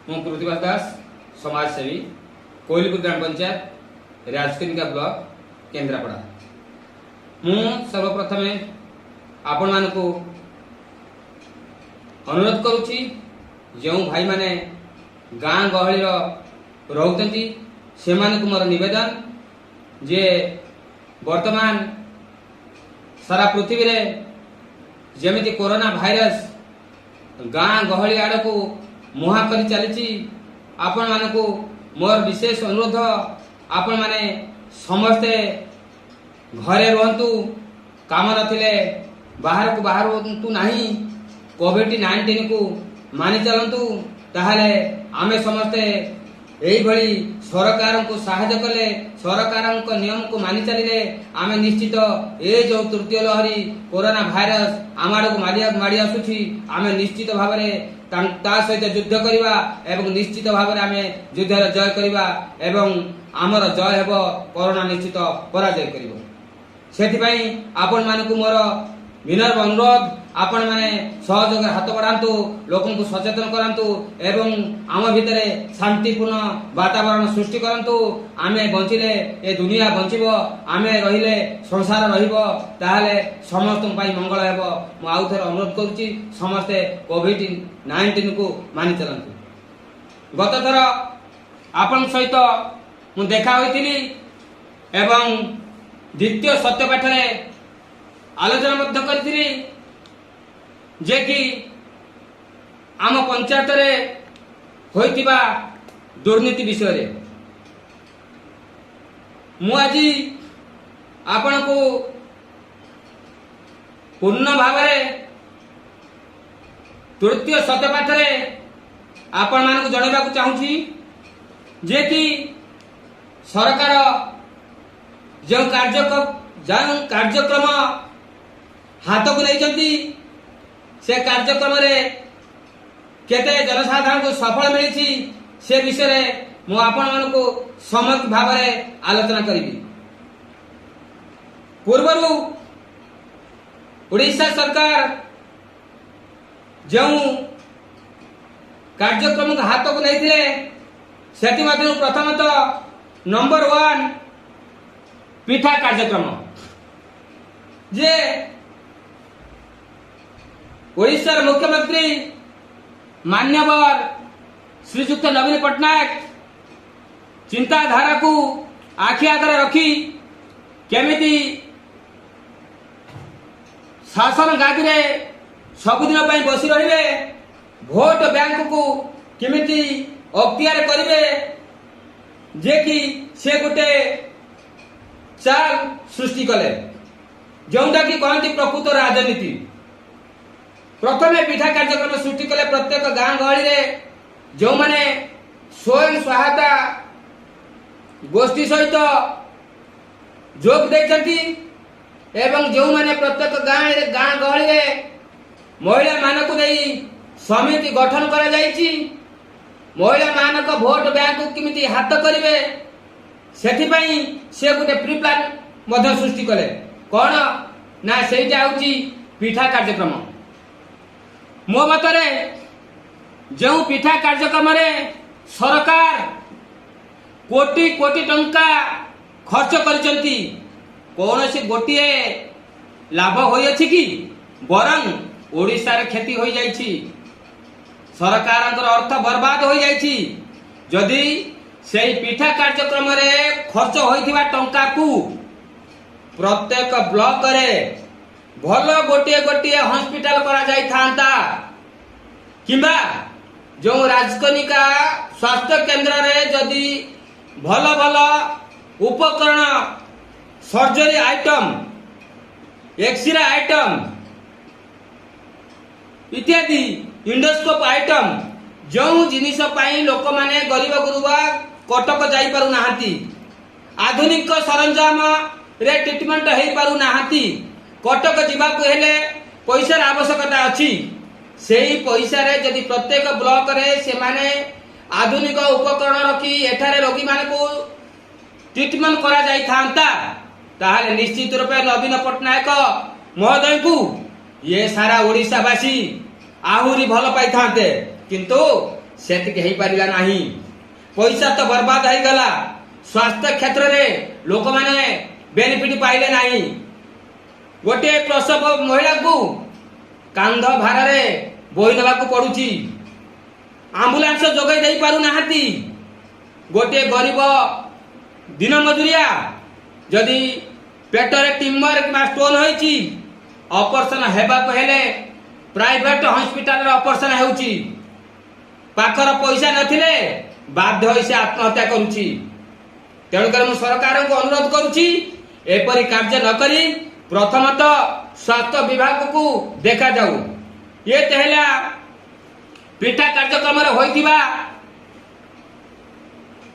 ମୁଁ ପୃଥ୍ୱୀରାଜ ଦାସ समाजसेवी कोइलपुर ग्राम पंचायत राजकनिका ब्लॉक केन्द्रापड़ा। मु सर्वप्रथमे आपण मानकु अनुरोध करुछि जो भाई माने गाँ गहली रहउतंती से मानकु मोर निवेदन जे वर्तमान सारा पृथ्वी रे जेमिति कोरोना भाइरस गाँ गहली आड़कू मुहा करी चली आपण मानकु मोर विशेष अनुरोध आपण माने समस्ते घरे रहंतु काम नथिले बाहर को बाहरंतु नाही कोविड-19 को मानि चलंतु ताहले आमे समस्ते एई भली सरकार को सहायता कले सरकार को नियम को मानि चलिले आमे निश्चित ए जो तृतीय लहरी कोरोना भाइरस आमाड को माडी आसुछि आमे निश्चित भाव ता सहित युद्ध करवा एवं निश्चित भाव आमे युद्ध जय करवा एवं आमर जय हेब कोरोना निश्चित पराजय करिवो। सेथिपई आपण मानकु मोर विनम्र अनुरोध आपण माने सहयोग हाथ बढ़ातु लोकन को सचेतन करंतु एवं आम भितरे शांतिपूर्ण वातावरण सृष्टि करंतु आमे बंचिले ए दुनिया बंचिबो आमे रहिले संसार रहिबो ताहाले समस्त पई मंगल हेबो। मु आउ थरे अनुरोध करूची समस्ते कोविड-19 को मानि चलंतु। गत थर आपण सहित मु देखा होइतिली एवं द्वितीय सत्यपाठ रे आलोचना मध्य करथिली जे कि आम पंचायत रे होइतिबा दुर्नीति विषय रे मु आज आपण को पूर्ण भाव तृतीय सत्यपाठ रे आपण मान को जणाइबा चाहूची जे कि सरकार जो कार्यक्रम हाथ को लेचंती से कार्यक्रम रे केते जनसाधारण को सफल मिली से विषय रे मु आपण मान को समग्र भाव में आलोचना करी। पूर्वरु ओडिशा सरकार जो कार्यक्रम को हाथ को लेथिले सेति मध्य प्रथमतः नंबर 1 पिठा कार्यक्रम जे ओडिशा मुख्यमंत्री मान्यवर श्रीजुक्त नवीन पट्टनायक चिंताधारा को आखि आगे रखी केमिति शासन गादी रे सबुदिन पई बसी रहिबे भोट बैंक को केमिति अख्तियार करिवे जे कि से गोटे चाल सृष्टि कले जोंटा कि कहती प्रकृत राजनीति। प्रथमे पिठा कार्यक्रम सृष्टि कले प्रत्येक गाँ गहली रे जो माने स्वयं सहायता गोष्ठी सहित जोग देछंती एवं जो माने प्रत्येक गाँ गहली रे महिला मानक नै समिति गठन करा जाईची महिला मानक भोट बैंक किमिति हाथ करिवे सेठी पई से गोटे प्री प्लान मध्य सृष्टि कले कोन ना सेटा होची पिठा कार्यक्रम। मो मतरे जो पिठा कार्यक्रम रे सरकार कोटी कोटी टंका खर्च करचंती कौन सी गोटे लाभ होई अछि कि बरं ओडिशा रे क्षति होई जाईछि सरकार अर्थ बर्बाद होई जाईछि। जदि सेई पिठा कार्यक्रम रे खर्च होइथिबा टंका को प्रत्येक ब्लॉक रे भलो गोटे गोटे हॉस्पिटल करा जाई थांता किबा जो राजकनिका स्वास्थ्य केंद्र रे जदि भलो भलो उपकरण सर्जरी आइटम एक्सरे आइटम इत्यादि इंडोस्कोप आइटम जो जिनिस पाई लोक माने गरीब गुरुबा कटक जाई पारु नाहांती आधुनिक सरंजाम रे ट्रीटमेंट हेई पारु नाहांती कटक जीवाकू हेले पैसार आवश्यकता अच्छी सेही पैसा रे यदि प्रत्येक ब्लॉक रे से माने आधुनिक उपकरण रखी एठारे रोगी मान को ट्रीटमेंट करा जाई थांता ताहाले निश्चित रूपे नवीन पट्टनायक महोदय को ये सारा ओडिशावासी आहुरी भल पाई थांते किंतु सेतिक हेई पारिला नाही। पैसा तो बर्बाद हो गला। स्वास्थ्य क्षेत्र में लोक माने बेनिफिट पाइले नाही। गोटे प्रसव महिला को कांध भार रे बोही नवा को पड़ुची। एम्बुलेंस जोगाई दे पारु नाहाती। गोटे गरीब दिन मजुरिया जदि पेटरे ट्यूमर कि स्टोन होईची ऑपरेशन हेबा को हेले प्राइवेट हॉस्पिटल रे ऑपरेशन होउची। पाखर पैसा नथिले बाध्य होई से आत्महत्या करूची। तेणुकर मु सरकार को अनुरोध करूची एपरी कार्य न करी प्रथमतः स्वास्थ्य विभाग को देखा जाऊ। ये तहला पीठा कार्यक्रम रे होइतिबा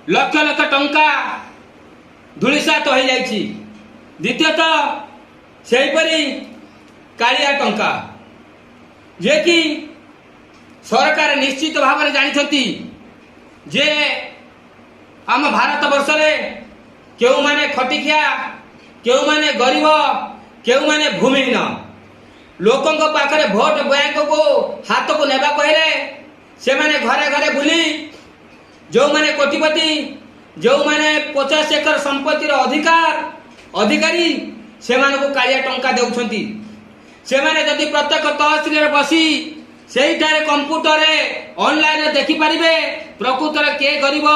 लक्ष लक्ष टंका धूलिसात हो जाइछि। द्वितीयतः सेहीपरी कालिया टंका जे कि सरकार निश्चित भाव में जानिछंती जे आम भारत वर्ष रे केउ माने खटिखिया केउ माने गरीब केउ माने भूमिहीन लोकंक पाखरे भोट बैंक को हाथ को नेबा कहले से माने घरे घरे बुली जो माने कोटिपति जो माने 50 एकर संपत्ति अधिकारी से माने को कालिया टंका देउछंती। से माने जदि प्रत्येक तहसील रे बसी सेठारे कंप्यूटर रे ऑनलाइन रे देखि परिबे प्रकृत रे के गरीब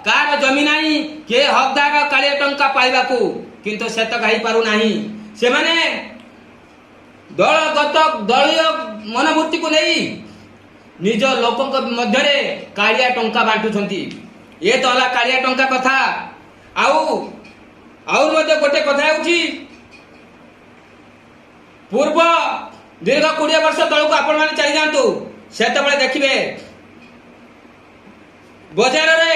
कार जमी नाही के हकदार कालिया टंका पाइबा को किंतु से तो गाई पारु नाही। से माने दलगत दलीय मनोवृत्ति को नहीं निज लोक मध्य कालिया टंका बांटुछंती। ये तो हला कालिया टंका कथा। आउ मध्य गोटे कथा होउची पूर्व दीर्घ 20 वर्ष तलक आपण माने चली जांतु सेते बेले देखिबे बाजार रे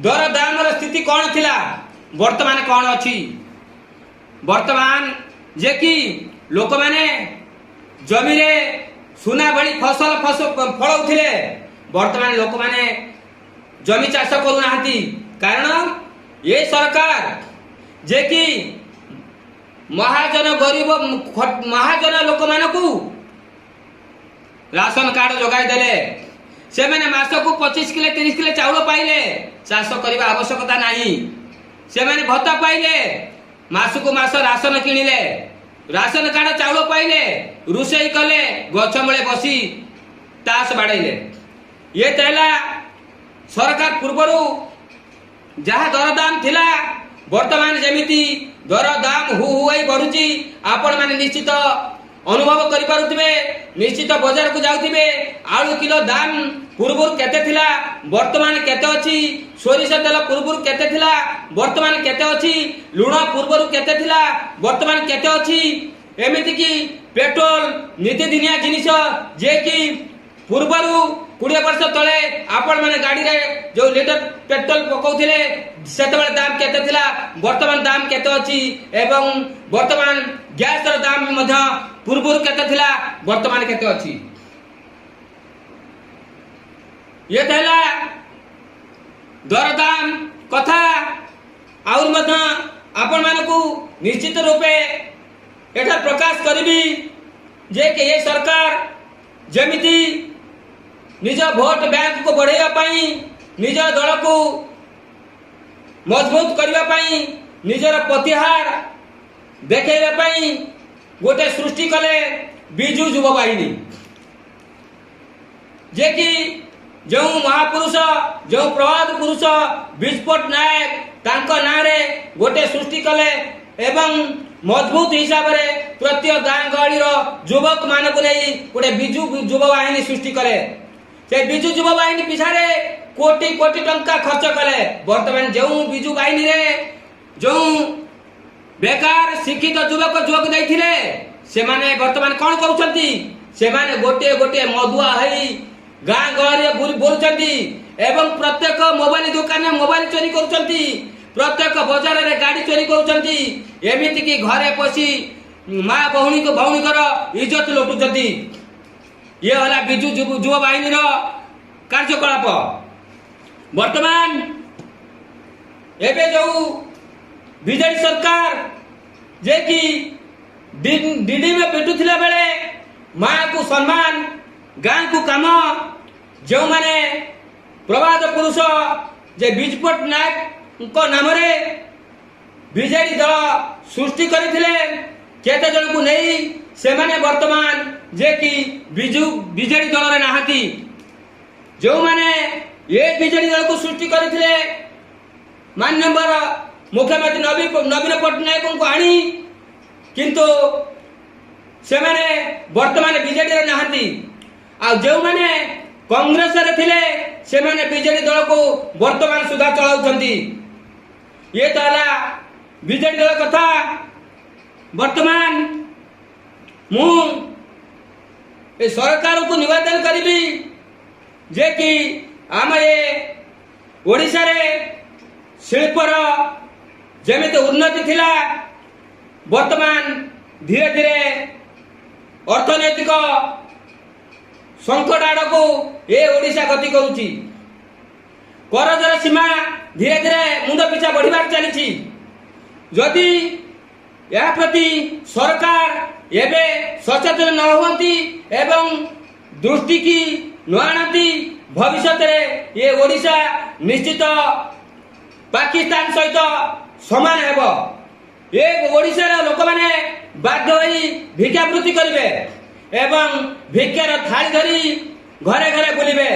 दर दाम र स्थिति कोन थिला वर्तमान कोन अछि। वर्तमान जे कि लोक माने जमी रे सुना बड़ी फसल फलौथिले वर्तमान लोक माने जमी चाष करू नाहंती। कारण ये सरकार जे कि महाजन गरीब महाजन लोक मानकू राशन कार्ड जोगाई देले से माने मास को 25 किलो 30 किलो चाउल पाइले चाष करबा आवश्यकता नहीं। से माने भत्ता पाइले मास को मास राशन किनिले राशन कार्ड चाउल पाइले रुसेई कले गछ मळे बसी तास बाड़ैले। ये तहला सरकार पूर्वरु जहा दरदाम थिला वर्तमान जेमिति दरदाम हुई बढ़ुची। आपण माने निश्चित अनुभव करि पारुथिबे। निश्चित बाजार को जाउथिबे आलू किलो दाम पूर्वरु केते थिला वर्तमान केते अछि। सोरिष तेल पूर्वरु केते थिला वर्तमान केते अछि। लुण पूर्वरु केते थिला वर्तमान केते अछि। एमिति कि पेट्रोल नीति दिनिया जिनिस जे कि पूर्वरु 20 वर्ष तले आपण माने गाड़ी रे जो लीटर पेट्रोल पकाउथिले सेते बेले दाम केते थिला वर्तमान दाम केते अछि। एवं वर्तमान गैस र दाम मध्य पूर्वरु केते थिला वर्तमान केते अछि। ये तहला दरदाम कथा और मध्य आपण मानकू निश्चित रूपे एटा प्रकाश करिबी जे कि ये सरकार जेमिति निज भोट बैंक को बढ़ाइबा पई निज दल को मजबूत करबा पई निजर प्रतिहार देखेबा पई गोटे सृष्टि कले बिजू युवा वाहिनी जे कि जो महापुरुष जो प्रवाद पुरुष विस्फोट नायक तांको नारे गोटे सृष्टि कले एवं मजबूत हिसाब रे प्रत्येक गाँ गहली युवक मानक नहीं गोटे बिजू युवा वाहिनी सृष्टि करे। से बिजू युवा वाहिनी पिछारे कोटी कोटी टंका खर्च कले। वर्तमान जो बिजू वाहिनी रे जो बेकार शिक्षित युवक देथिले से माने वर्तमान कोन करूछंती से माने गोटे गोटे मधुआ हई गाँ गहली बुलुछंती एवं प्रत्येक मोबाइल दुकान में मोबाइल चोरी करूछंती। प्रत्येक बाजार रे गाड़ी चोरी करूछंती। एमिति कि घरे पसी माँ भौणी को भौणीकर इज्जत लुटुछंती। ये हला बिजू युवा वाहिनी रो कार्यकलाप। वर्तमान एबे जो बीजेडी सरकार जे कि डीडी में पेटुथिला बेले माँ को सम्मान गाँ को काम जो माने प्रवाद पुरुष जे विजु पट्टनायक नाम बीजेडी दल सृष्टि करथिले केते जन को नहीं से माने वर्तमान जे कि बीजेडी दल रे नाहती जो माने ये बीजेडी दल को सृष्टि करथिले माननीय मुख्यमंत्री नवीन पट्टनायक को आनी किंतु से माने वर्तमान बीजेडी रे नाहती आ जो माने कांग्रेस रे थिले से माने बीजेडी दल को वर्तमान सुधा चलाउछंती ये तो हला बीजेडी दल कथा। वर्तमान मु ए सरकार को निवेदन करी जे कि आम ये ओडिशा रे शिल्पर जमित उन्नति थिला वर्तमान धीरे धीरे अर्थनैतिक संकट आड़ को ये ओडिशा गति करुची करजर सीमा धीरे धीरे मुंड पिछा बढ़िबार चली जदि या प्रति सरकार एबे सचेतन न होती एवं दृष्टि की न आनती भविष्य में ये ओडिशा निश्चित पाकिस्तान सहित समान हेब। ये ओडिशा लोक मैंने बाध्य होई भिक्षावृत्ति करेंगे एवं भिक्षार थाली धरी घरे घरे बुलिबे।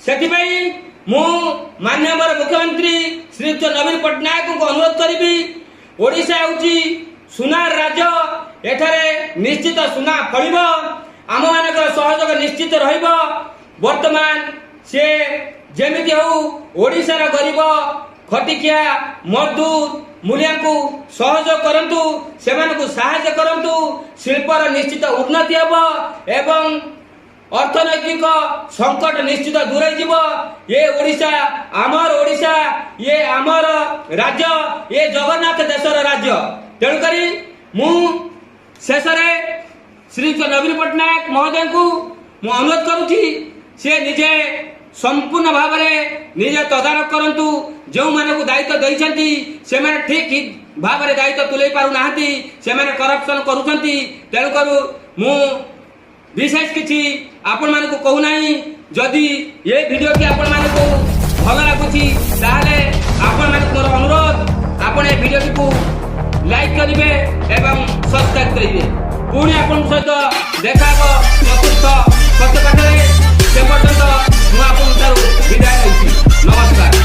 सेथिबाई मु माननीय मुख्यमंत्री श्री नवीन पट्टनायक को अनुरोध करी ओडिशा होची सुनार राज्य एठारे निश्चित सुना फलिब आम मान सहयोग निश्चित रहिब। वर्तमान से जेमिति हो ओडिशार गरीब खटिकिया मजदूर मूलिया को सहयोग करंतु सेमानकु सहायता करंतु शिल्पर निश्चित उन्नति हेब एवं अर्थनैतिक संकट निश्चित दूर जीव। ये ओडिशा आमर ओडिशा ये आमर राज्य ये जगन्नाथ देशर राज्य तेणु करी मु शेष श्री नवीन पट्टनायक महोदय को मु अनुरोध करुछि से निजे संपूर्ण भाव में निजे तदारख करंतु जो मानक दायित्व देइछंती से माने ठीक भाव में दायित्व तुले पारु नाहंती से माने करप्शन करूछंती तेणु करू मु विशेष किछि आपण मान को कहू नाही। जदि ये वीडियो की आपण मान को भल लागुछि ताले आपण मान मोर अनुरोध आपण ए वीडियो को लाइक करिवे एवं सब्सक्राइब करिवे। पुणी आपण सहित देखा चतुर्थ सत्य पाठरे से पर्यंत मु आपण विदाय नमस्कार।